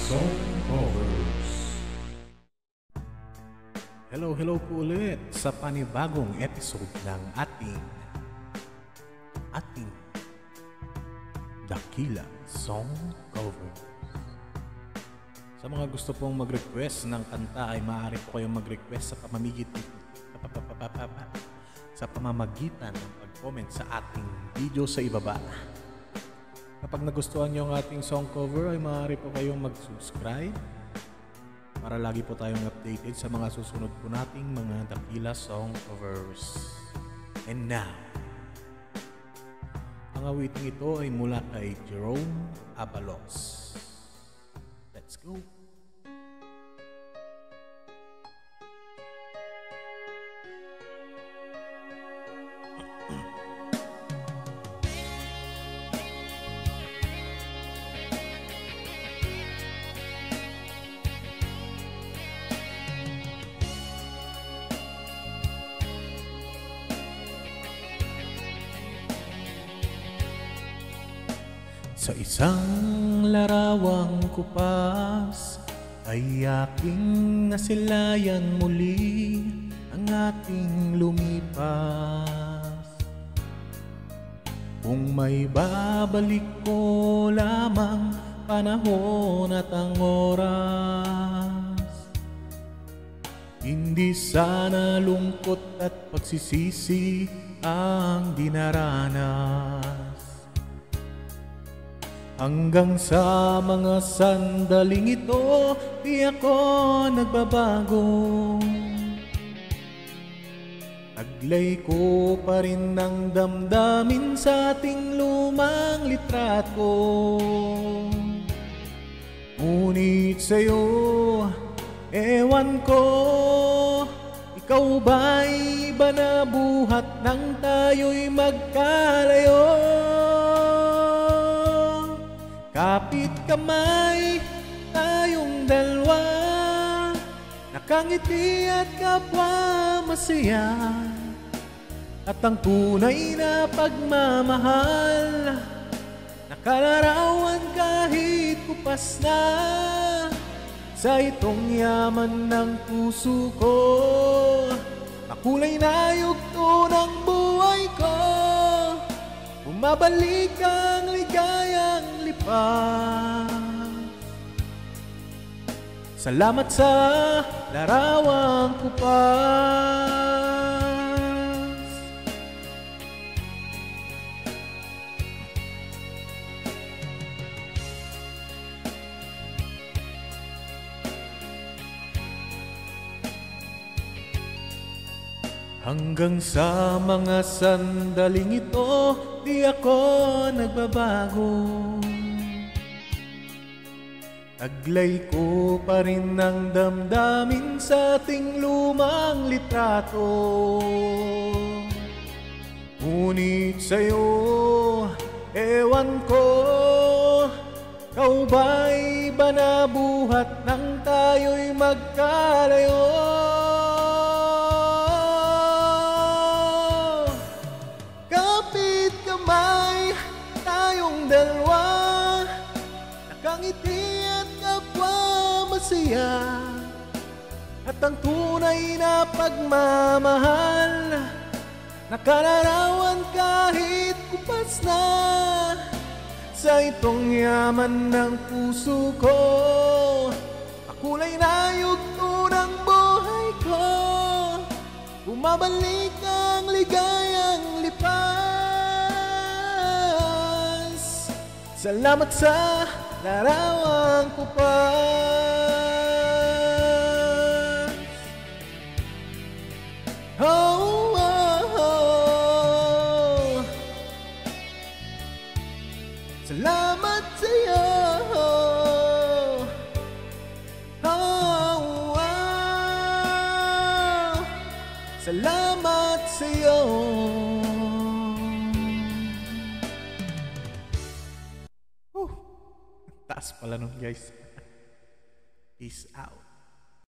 Song Covers. Hello po ulit sa panibagong episode ng ating Dakila Song Covers. Sa mga gusto pong mag-request ng kanta ay maaari po kayong mag-request sa pamamagitan ng pag-comment sa ating video sa ibaba. Kapag nagustuhan nyo ang ating song cover ay maaari po kayong mag-subscribe para lagi po tayong updated sa mga susunod po nating mga Dakila Song Covers. And now, ang awiting ito ay mula kay Jerome Abalos. Let's go! Sa isang larawang kupas ay aking nasilayan muli ang ating lumipas. Kung may babalik ko lamang panahon at ang oras, hindi sana lungkot at pagsisisi ang dinaranas. Hanggang sa mga sandaling ito, di ako nagbabago. Taglay ko pa rin ang damdamin sa ating lumang litrato. Ngunit sa'yo, ewan ko, ikaw ba'y iba na buhat nang tayo'y magkalayo? Kapit kamay tayong dalawa, nakangiti at kapwa masaya, at ang tunay na pagmamahal, nakalarawan kahit kupas na sa itong yaman ng puso ko. Makulay na yugto ng buhay ko, bumabalik ang ligayang lipas. Salamat sa larawang kupas. Hanggang sa mga sandaling ito, di ako nagbabago. Taglay ko pa rin ang damdamin sa ating lumang litrato. Ngunit sa'yo, ewan ko, ikaw ba'y iba na buhat nang tayo'y magkalayo? Kapit kamay tayong dalawa, nakangiti at kapwa masaya, at ang tunay na pagmamahal, nakalarawan kahit kupas na sa itong yaman ng puso ko. Makulay na yugto ng buhay ko, bumabalik ang ligayang lipas. Salamat sa larawang kupas. Oh, oh, oh. Salamat sa'yo. Oh, oh. Salamat sa'yo. Taas pala nun, guys. Peace out.